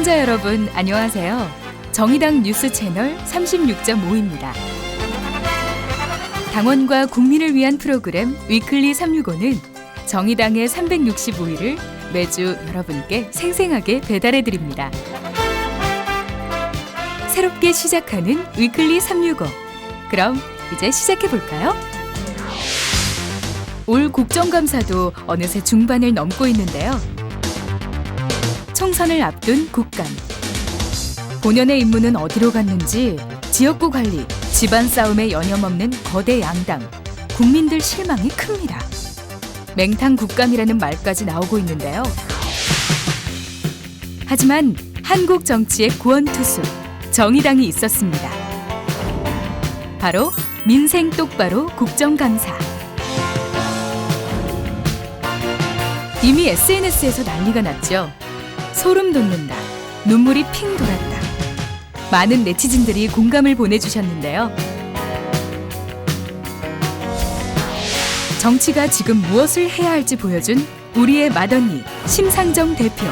시청자 여러분 안녕하세요. 정의당 뉴스 채널 36.5입니다. 당원과 국민을 위한 프로그램 위클리 365는 정의당의 365일을 매주 여러분께 생생하게 배달해드립니다. 새롭게 시작하는 위클리 365. 그럼 이제 시작해볼까요? 올 국정감사도 어느새 중반을 넘고 있는데요. 총선을 앞둔 국감. 본연의 임무는 어디로 갔는지 지역구 관리, 집안 싸움에 여념없는 거대 양당, 국민들 실망이 큽니다. 맹탕 국감이라는 말까지 나오고 있는데요. 하지만 한국 정치의 구원투수, 정의당이 있었습니다. 바로 민생 똑바로 국정감사. 이미 SNS에서 난리가 났죠. 소름 돋는다. 눈물이 핑 돌았다. 많은 네티즌들이 공감을 보내주셨는데요. 정치가 지금 무엇을 해야 할지 보여준 우리의 맏언니 심상정 대표.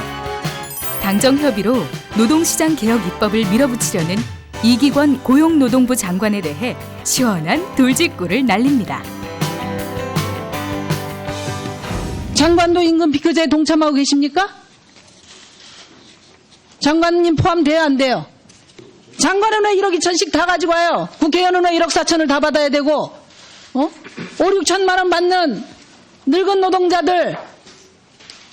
당정협의로 노동시장 개혁 입법을 밀어붙이려는 이기권 고용노동부 장관에 대해 시원한 돌직구를 날립니다. 장관도 임금 비교제에 동참하고 계십니까? 장관님 포함돼야 안 돼요. 장관은 왜 1억 2천씩 다 가지고 와요? 국회의원은 왜 1억 4천을 다 받아야 되고 5, 6천만 원 받는 늙은 노동자들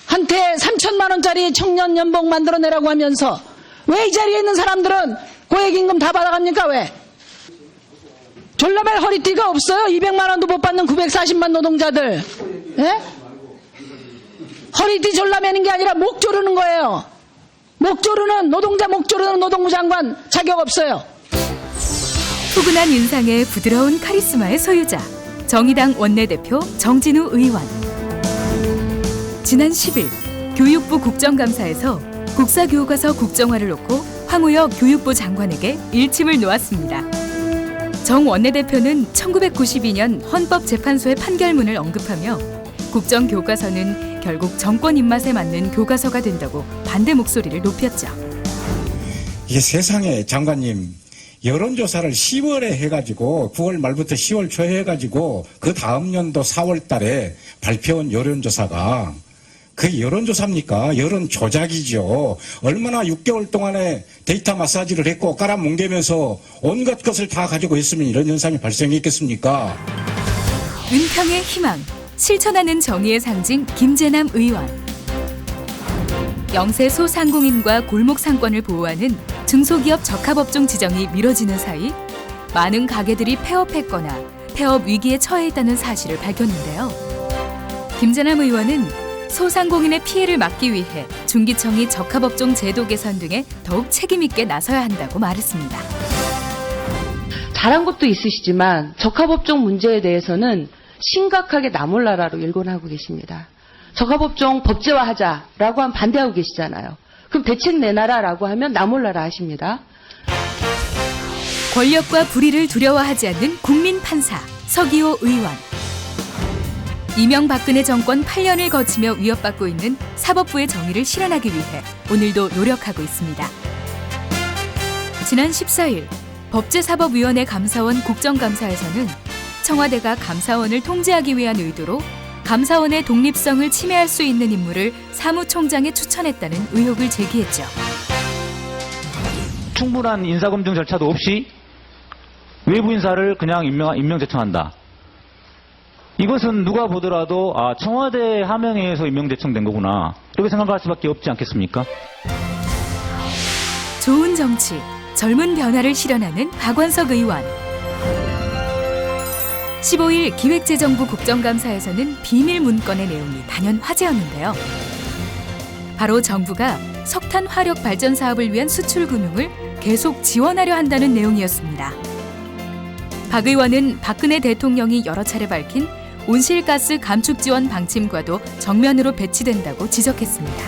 한테 3천만 원짜리 청년 연봉 만들어내라고 하면서 왜 이 자리에 있는 사람들은 고액임금 다 받아갑니까? 왜? 졸라맨 허리띠가 없어요? 200만 원도 못 받는 940만 노동자들. 예? 허리띠 졸라매는 게 아니라 목 조르는 거예요. 목 조르는 노동자 목 조르는 노동부 장관 자격 없어요. 푸근한 인상에 부드러운 카리스마의 소유자 정의당 원내대표 정진우 의원. 지난 10일 교육부 국정감사에서 국사교과서 국정화를 놓고 황우여 교육부 장관에게 일침을 놓았습니다. 정 원내대표는 1992년 헌법재판소의 판결문을 언급하며 국정교과서는 결국 정권 입맛에 맞는 교과서가 된다고 반대 목소리를 높였죠. 이게 세상에 장관님 여론조사를 10월에 해가지고 9월 말부터 10월 초에 해가지고 그 다음 연도 4월 달에 발표한 여론조사가 그게 여론조사입니까? 여론 조작이죠. 얼마나 6개월 동안에 데이터 마사지를 했고 깔아뭉개면서 온갖 것을 다 가지고 있으면 이런 현상이 발생했겠습니까? 은평의 희망, 실천하는 정의의 상징 김재남 의원. 영세 소상공인과 골목 상권을 보호하는 중소기업 적합업종 지정이 미뤄지는 사이 많은 가게들이 폐업했거나 폐업 위기에 처해 있다는 사실을 밝혔는데요. 김재남 의원은 소상공인의 피해를 막기 위해 중기청이 적합업종 제도 개선 등에 더욱 책임 있게 나서야 한다고 말했습니다. 잘한 것도 있으시지만 적합업종 문제에 대해서는 심각하게 나몰라라로 일관하고 계십니다. 적합업종 법제화하자라고 하면 반대하고 계시잖아요. 그럼 대책 내놔라라고 하면 나몰라라 하십니다. 권력과 불의를 두려워하지 않는 국민 판사 서기호 의원. 이명박근혜 정권 8년을 거치며 위협받고 있는 사법부의 정의를 실현하기 위해 오늘도 노력하고 있습니다. 지난 14일 법제사법위원회 감사원 국정감사에서는 청와대가 감사원을 통제하기 위한 의도로 감사원의 독립성을 침해할 수 있는 인물을 사무총장에 추천했다는 의혹을 제기했죠. 충분한 인사검증 절차도 없이 외부 인사를 그냥 임명 제청한다. 이것은 누가 보더라도 청와대 하명에 의해서 임명 제청된 거구나 이렇게 생각할 수밖에 없지 않겠습니까? 좋은 정치, 젊은 변화를 실현하는 박원석 의원. 15일 기획재정부 국정감사에서는 비밀 문건의 내용이 단연 화제였는데요. 바로 정부가 석탄 화력 발전 사업을 위한 수출 금융을 계속 지원하려 한다는 내용이었습니다. 박 의원은 박근혜 대통령이 여러 차례 밝힌 온실가스 감축 지원 방침과도 정면으로 배치된다고 지적했습니다.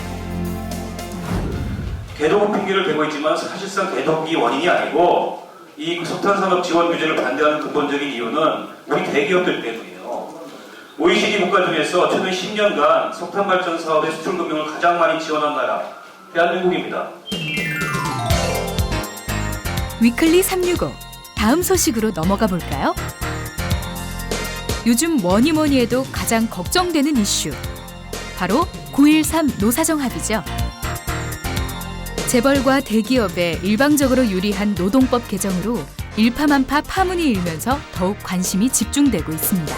개도국 핑계를 대고 있지만 사실상 개도국이 원인이 아니고 이 석탄산업 지원 규제를 반대하는 근본적인 이유는 우리 대기업들 때문이에요. OECD 국가 중에서 최근 10년간 석탄 발전 사업의 수출 금융을 가장 많이 지원한 나라 대한민국입니다. 위클리 365 다음 소식으로 넘어가 볼까요? 요즘 뭐니 해도 가장 걱정되는 이슈 바로 9.13 노사정 합의죠. 재벌과 대기업에 일방적으로 유리한 노동법 개정으로 일파만파 파문이 일면서 더욱 관심이 집중되고 있습니다.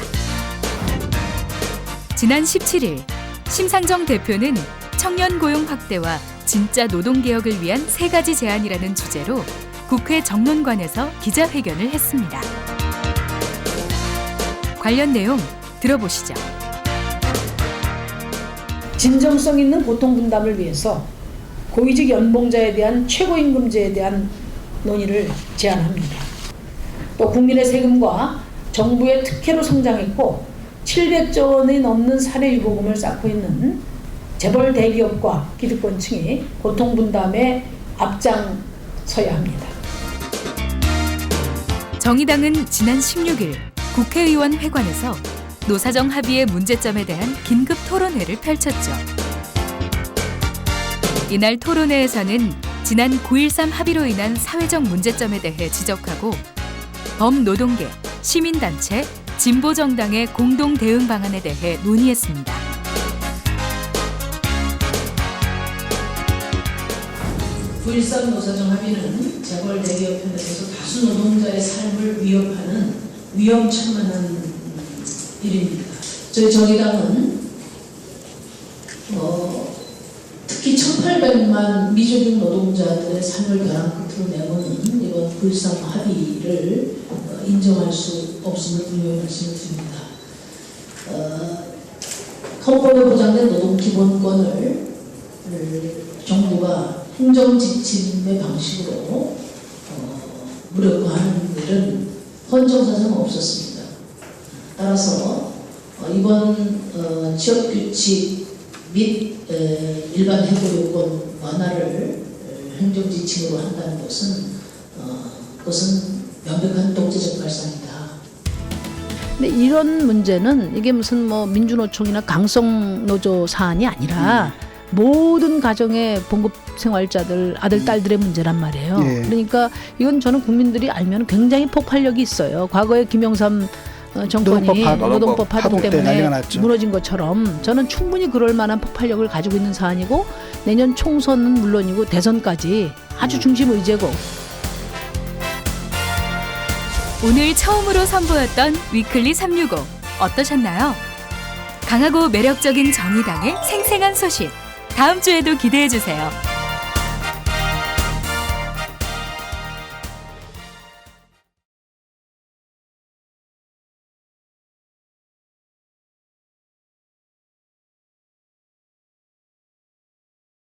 지난 17일 심상정 대표는 청년 고용 확대와 진짜 노동개혁을 위한 3가지 제안이라는 주제로 국회 정론관에서 기자회견을 했습니다. 관련 내용 들어보시죠. 진정성 있는 고통 분담을 위해서 고위직 연봉자에 대한 최고임금제에 대한 논의를 제안합니다. 또 국민의 세금과 정부의 특혜로 성장했고 700조 원이 넘는 사례유보금을 쌓고 있는 재벌 대기업과 기득권층이 고통 분담에 앞장서야 합니다. 정의당은 지난 16일 국회의원 회관에서 노사정 합의의 문제점에 대한 긴급 토론회를 펼쳤죠. 이날 토론회에서는 지난 9.13 합의로 인한 사회적 문제점에 대해 지적하고 범노동계, 시민단체, 진보정당의 공동 대응 방안에 대해 논의했습니다. (9.13) 노사정 합의는 재벌 대기업 편에서 다수 노동자의 삶을 위협하는 위험천만한 일입니다. 저희 정의당은 특히 1,800만 미조직 노동자들의 삶을 벼랑 끝으로 내모는 이번 9.13 합의를 인정할 수 없음을 분명히 말씀을 드립니다. 헌법에 보장된 노동 기본권을 정부가 행정지침의 방식으로 무력화하는 일은 헌정사상 없었습니다. 따라서 이번 취업규칙 및 일반 해고요건 완화를 행정지침으로 한다는 것은 그것은 명백한 독재적 발상이다. 근데 이런 문제는 이게 무슨 뭐 민주노총이나 강성노조 사안이 아니라 모든 가정의 봉급생활자들 아들 딸들의 문제란 말이에요. 예. 그러니까 이건 저는 국민들이 알면 굉장히 폭발력이 있어요. 과거에 김영삼 정권이 노동법 파동 때문에 무너진 것처럼 저는 충분히 그럴 만한 폭발력을 가지고 있는 사안이고 내년 총선은 물론이고 대선까지 아주 중심 의제고. 오늘 처음으로 선보였던 위클리 365 어떠셨나요? 강하고 매력적인 정의당의 생생한 소식 다음 주에도 기대해 주세요.